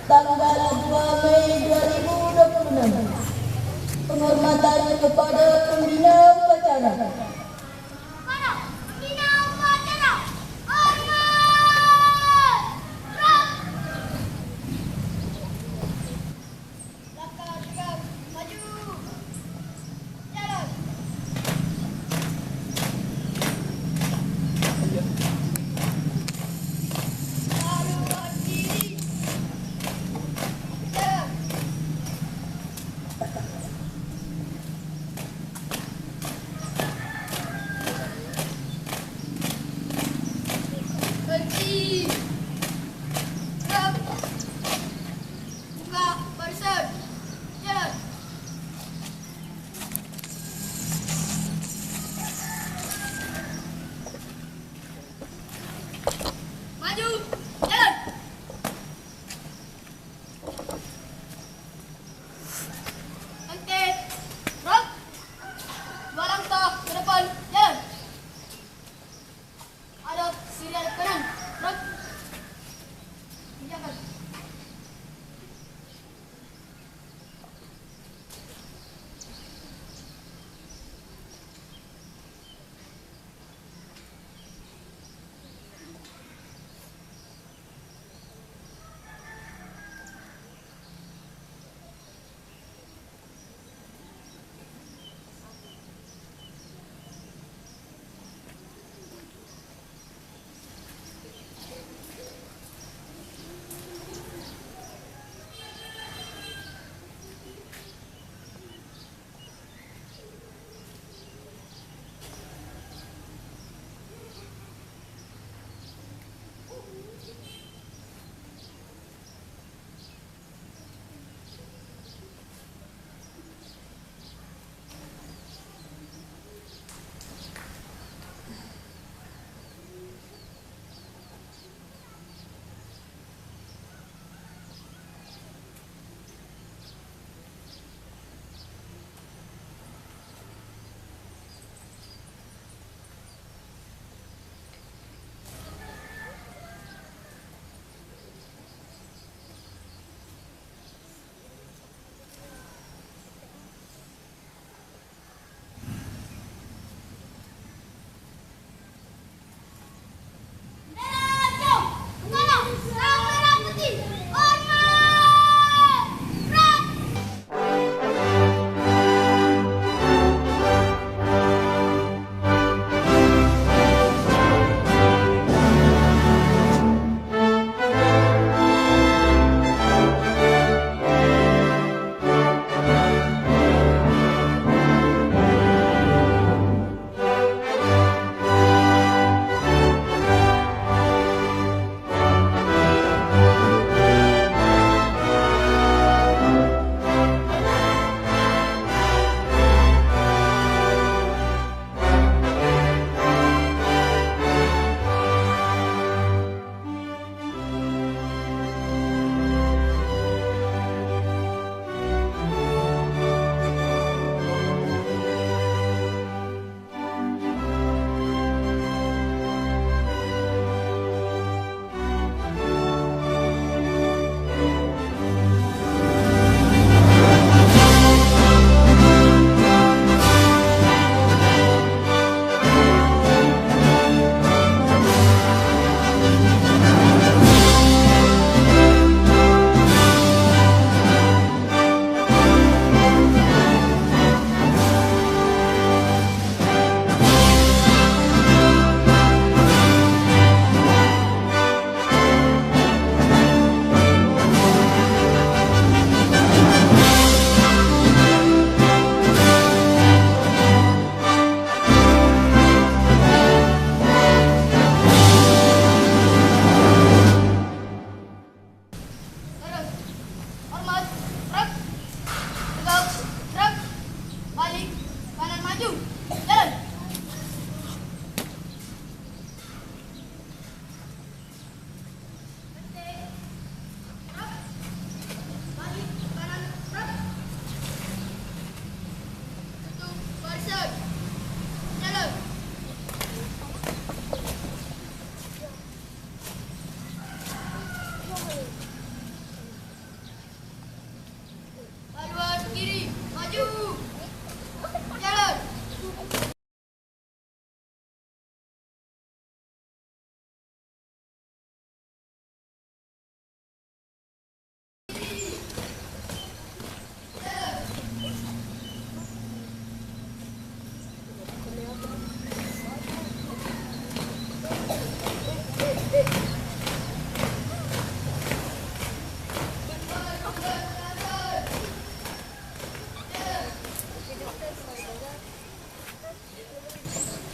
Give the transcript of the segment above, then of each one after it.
tanggal 2 Mei 2026. Penghormatan kepada pembina upacara.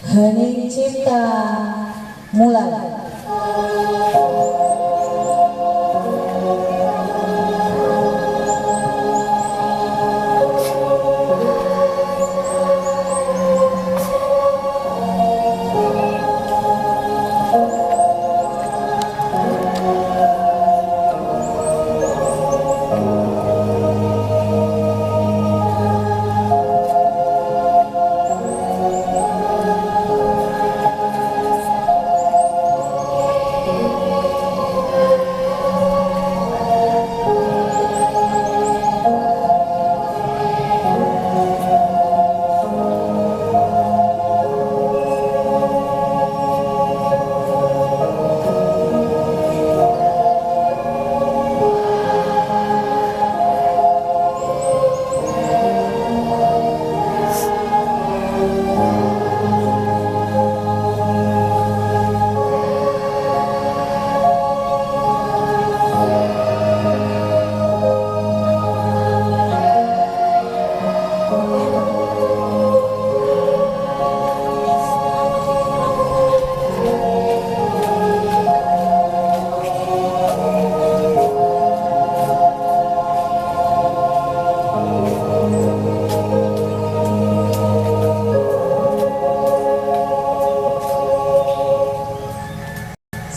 Hening cipta mulai.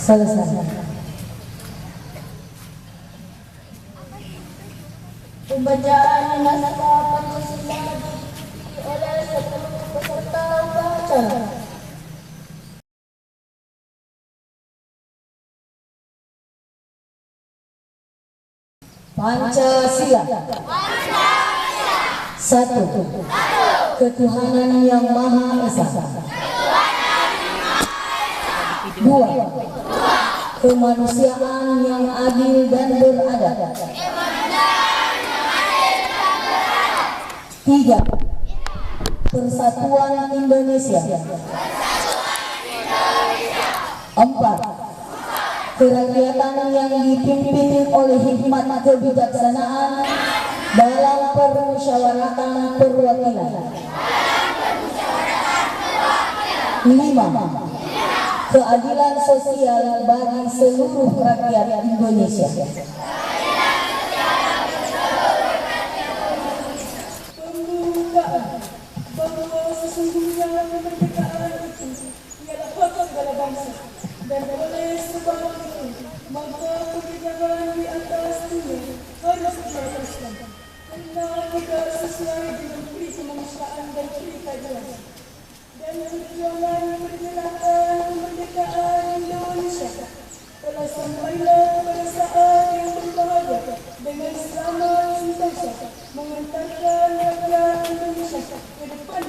Selesai. Pembacaan naskah pancasila diikuti oleh seluruh peserta upacara. Pancasila. Satu. Ketuhanan yang Maha Esa. Dua. Kemanusiaan yang adil dan beradab. Tiga. Persatuan Indonesia. Empat. Kerakyatan yang dipimpin oleh hikmat kebijaksanaan dalam permusyawaratan perwakilan. Lima. Keadilan sosial bagi seluruh rakyat Indonesia. Pembukaan bahwa sesungguhnya kemerdekaan itu ialah hak segala bangsa dan oleh sebab itu maka kebijakan di atas dunia harus diharuskan karena tidak sesuai dengan pri kemanusiaan dan pri keadilan. Dan perjuangan pergerakan kemerdekaan Indonesia telah sampailah pada saat yang berbahagia dengan selamat sentosa mengantarkan rakyat Indonesia ke depan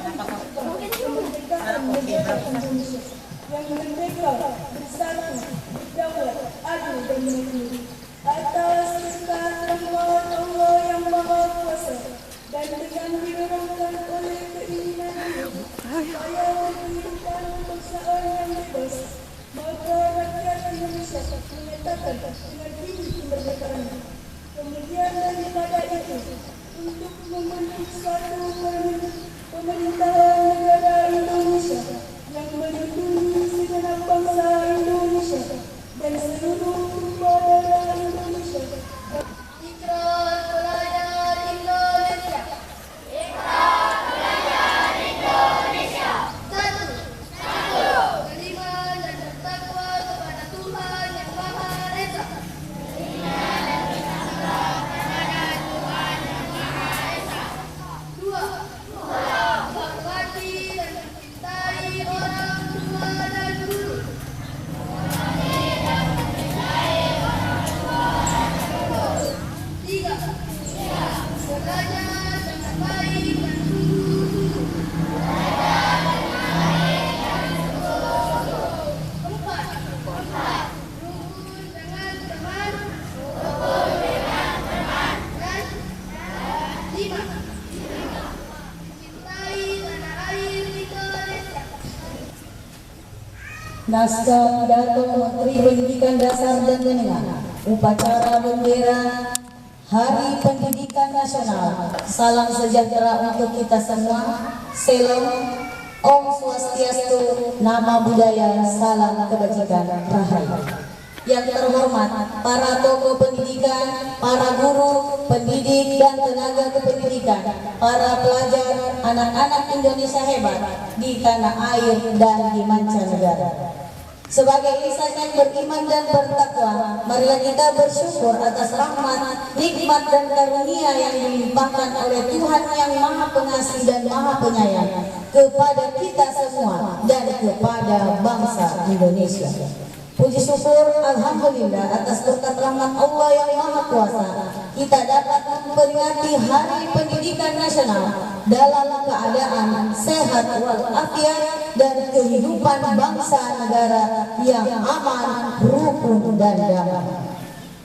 kemerdekaan negara Indonesia yang merdeka, bersatu, berdaulat, adil dan mandiri atas berkat rahmat Allah yang Maha Kuasa dan dengan didorongkan oleh keinginan supaya kehidupan kebangsaan yang bebas, maka rakyat Indonesia menyatakan dengan diri kemerdekaan. Kemudian daripada itu, untuk membentuk suatu pemerintahan negara Indonesia yang melindungi segenap bangsa Indonesia dan seluruh rumah darah Indonesia. Ikrar pelajar Indonesia. Ikrar pelajar Indonesia. Satu. Beriman dan bertakwa kepada Tuhan yang Maha Esa. Beriman dan bertakwa kepada Tuhan yang Maha Esa. Dua. Menghormati dan mencintai orang tua dan guru. Tiga. Belajar dengan baik dan sungguh-sungguh. Empat. Rukun dengan teman. Dan lima. Mencintai tanah air Indonesia. Naskah pidato Menteri Pendidikan Dasar dan Menengah, upacara bendera Hari Pendidikan Nasional. Salam sejahtera untuk kita semua. Salam. Om Swastiastu, nama budaya, salam kebajikan, rahayu. Yang terhormat para tokoh pendidikan, para guru, pendidik dan tenaga kependidikan, para pelajar, anak-anak Indonesia hebat di tanah air dan di mancanegara. Sebagai insan yang beriman dan bertakwa, marilah kita bersyukur atas rahmat, nikmat dan karunia yang dilimpahkan oleh Tuhan yang Maha Pengasih dan Maha Penyayang kepada kita semua dan kepada bangsa Indonesia. Puji syukur alhamdulillah atas berkat rahmat Allah yang Maha Kuasa, kita dapat memperingati Hari Pendidikan Nasional dalam keadaan sehat walafiat dan kehidupan bangsa negara yang aman, rukun dan damai.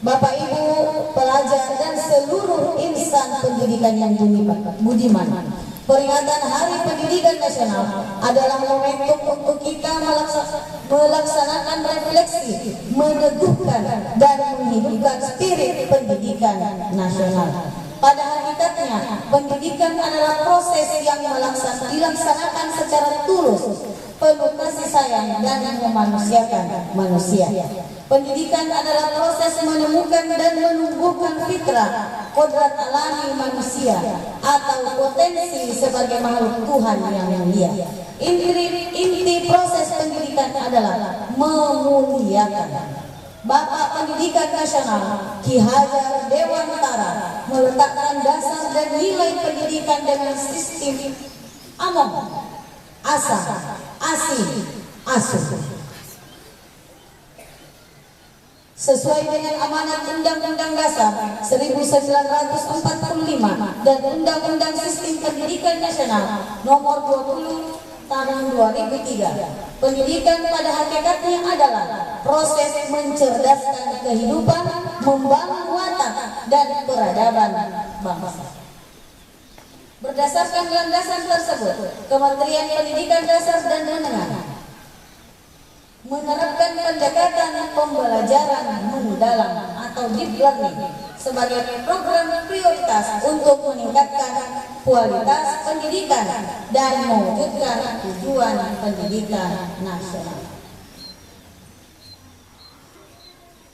Bapak Ibu, pelajar dan seluruh insan pendidikan yang budiman, peringatan Hari Pendidikan Nasional adalah momentum untuk kita melaksanakan refleksi, meneguhkan dan menghidupkan spirit pendidikan nasional. Pada hakikatnya, pendidikan adalah proses yang dilaksanakan secara tulus, penuh kasih sayang dan memanusiakan manusia. Pendidikan adalah proses menemukan dan menumbuhkan fitrah, kodrat alami manusia atau potensi sebagai makhluk Tuhan yang mulia. Inti proses pendidikan adalah memuliakan. Bapak Pendidikan Nasional Ki Hajar Dewantara meletakkan dasar dan nilai pendidikan dengan sistem among, asa, asi, asuh. Sesuai dengan amanat Undang-Undang Dasar 1945 dan Undang-Undang Sistem Pendidikan Nasional Nomor 20 Tahun 2003. Pendidikan pada hakikatnya adalah proses mencerdaskan kehidupan, membangun watak dan peradaban bangsa. Berdasarkan landasan tersebut, Kementerian Pendidikan Dasar dan Menengah menerapkan pendekatan pembelajaran mendalam atau deep learning sebagai program prioritas untuk meningkatkan kualitas pendidikan dan mewujudkan tujuan pendidikan nasional.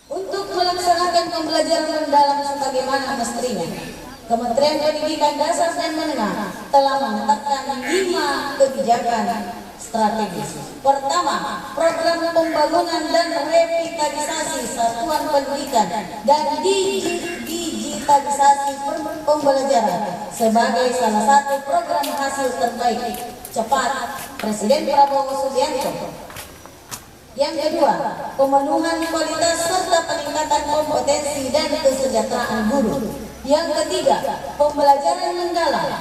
Untuk melaksanakan pembelajaran mendalam sebagaimana mestinya, Kementerian Pendidikan Dasar dan Menengah telah menetapkan 5 kebijakan strategis. Pertama, program pembangunan dan revitalisasi satuan pendidikan dan digitalisasi pembelajaran sebagai salah satu program hasil terbaik cepat Presiden Prabowo Subianto. Yang kedua, pemenuhan kualitas serta peningkatan kompetensi dan kesejahteraan guru. Yang ketiga, pembelajaran mendalam.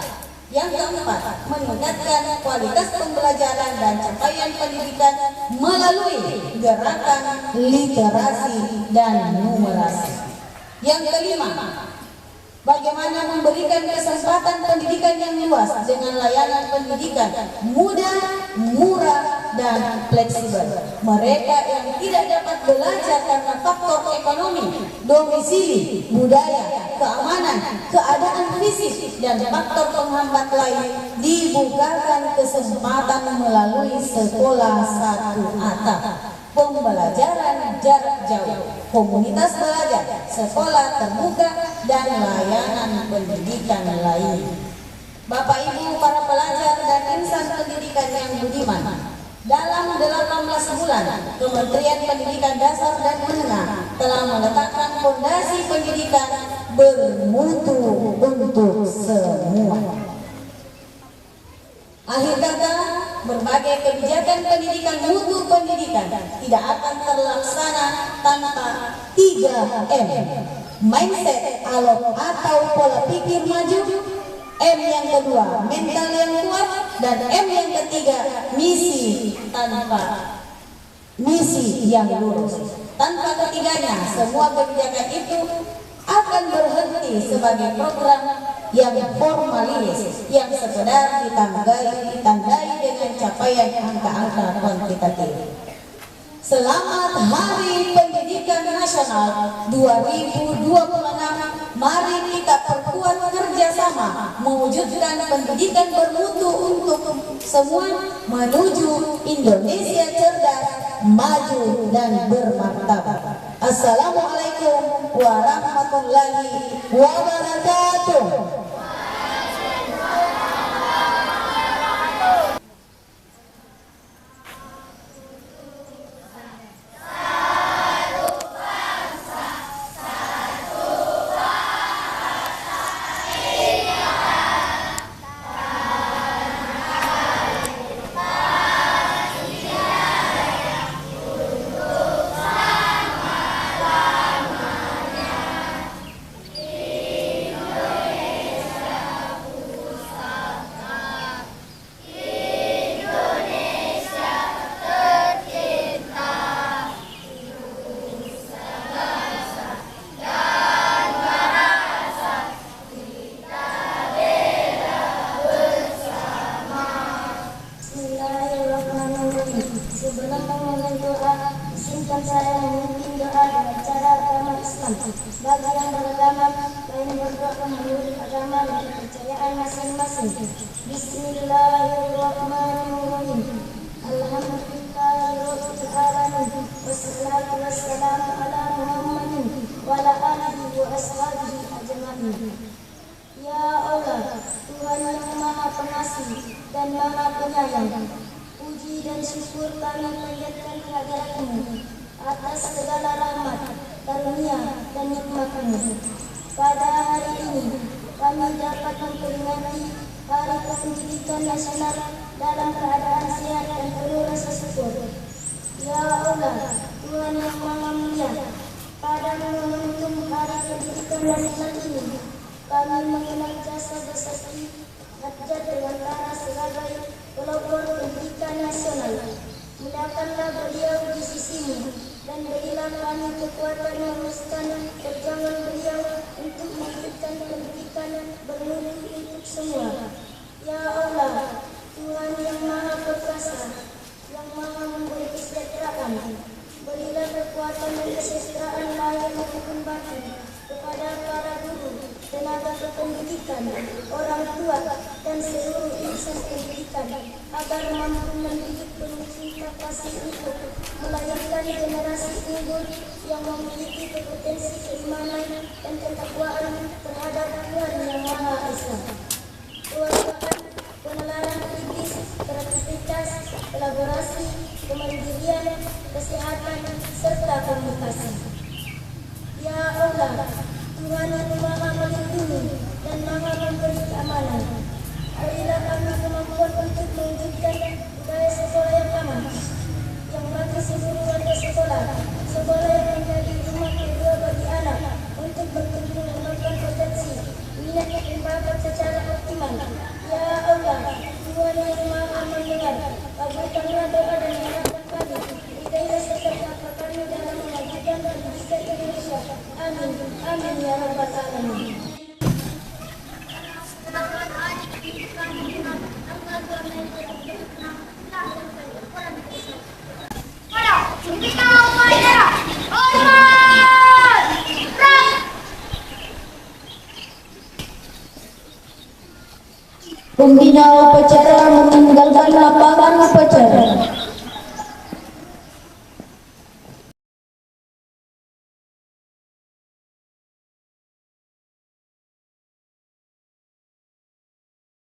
Yang keempat, meningkatkan kualitas pembelajaran dan capaian pendidikan melalui gerakan literasi dan numerasi. Yang kelima, bagaimana memberikan kesempatan pendidikan yang luas dengan layanan pendidikan mudah, murah, dan fleksibel. Mereka yang tidak dapat belajar karena faktor ekonomi, domisili, budaya, keamanan, keadaan fisik, dan faktor penghambat lain dibukakan kesempatan melalui sekolah satu atap, pembelajaran jarak jauh, komunitas belajar, sekolah terbuka, dan layanan pendidikan lain. Bapak Ibu para pelajar dan insan pendidikan yang budiman, dalam 18 bulan Kementerian Pendidikan Dasar dan Menengah telah meletakkan fondasi pendidikan bermutu untuk semua. Akhir kata, berbagai kebijakan pendidikan mutu pendidikan tidak akan terlaksana tanpa 3M. Mindset atau pola pikir maju, M yang kedua, mental yang kuat, dan M yang ketiga, misi yang lurus. Tanpa ketiganya, semua kebijakan itu akan berhenti sebagai program yang formalis, yang sekedar ditandai dengan capaian angka-angka kuantitatif. Selamat Hari Pendidikan Nasional 2026. Mari kita perkuat kerjasama mewujudkan pendidikan bermutu untuk semua menuju Indonesia cerdas, maju dan bermartabat. Assalamualaikum warahmatullahi wabarakatuh. Sebelum memulai doa, izinkan saya memimpin doa dengan cara agama Islam. Bagi yang beragama lain berdoa menurut agama dan kepercayaan masing-masing. Bismillahirrahmanirrahim. Alhamdulillahirabbil alamin. Wassalatu wassalamu ala Muhammadin wa ala alihi wa ashabihi ajmain. Ya Allah, Tuhan yang Maha Pengasih dan Maha Penyayang, puji dan syukur kami panjatkan kehadirat-Mu atas segala rahmat, karunia dan nikmat-Mu. Pada hari ini kami dapat memperingati Hari Pendidikan Nasional dalam keadaan sehat dan penuh rasa syukur. Ya Allah, Tuhan yang Maha Mulia, pada momentum Hari Pendidikan Nasional ini kami mengenal jasa bersakti Hajat dengan cara sebagai pelopor pendidikan nasional. Muliakanlah beliau di sisi-Mu dan berilah kami kekuatan meneruskan perjuangan beliau untuk mewujudkan pendidikan bermutu untuk semua. Ya Allah, Tuhan yang Maha Perkasa, yang Maha memberi kesejahteraan, berilah kekuatan dan kesejahteraan lahir maupun batin kepada para guru, tenaga kependidikan, orang tua, dan seluruh insan pendidikan agar mampu mendidik penuh cinta kasih untuk melahirkan generasi unggul yang memiliki kompetensi keimanan dan ketakwaan terhadap Tuhan yang Maha Esa. Kewaspadaan, penelaran kritis, kreativitas, kolaborasi, kemandirian, kesehatan, serta komunikasi. Ya Allah, Tuhan yang Maha Melindungi dan Maha memberi keamanan, berilah kami kemampuan untuk mewujudkan budaya sekolah yang aman, yang bagi seluruh warga sekolah yang menjadi rumah kedua bagi anak untuk bertumbuh mengembangkan potensi, minat dan bakat secara optimal. Ya Allah, Tuhan yang Maha mendengar, kabulkanlah doa dan harapan kami, berikanlah serta kami dalam memajukan pendidikan Indonesia. Amin, amin ya rabbal alamin. Pembina upacara meninggalkan lapangan.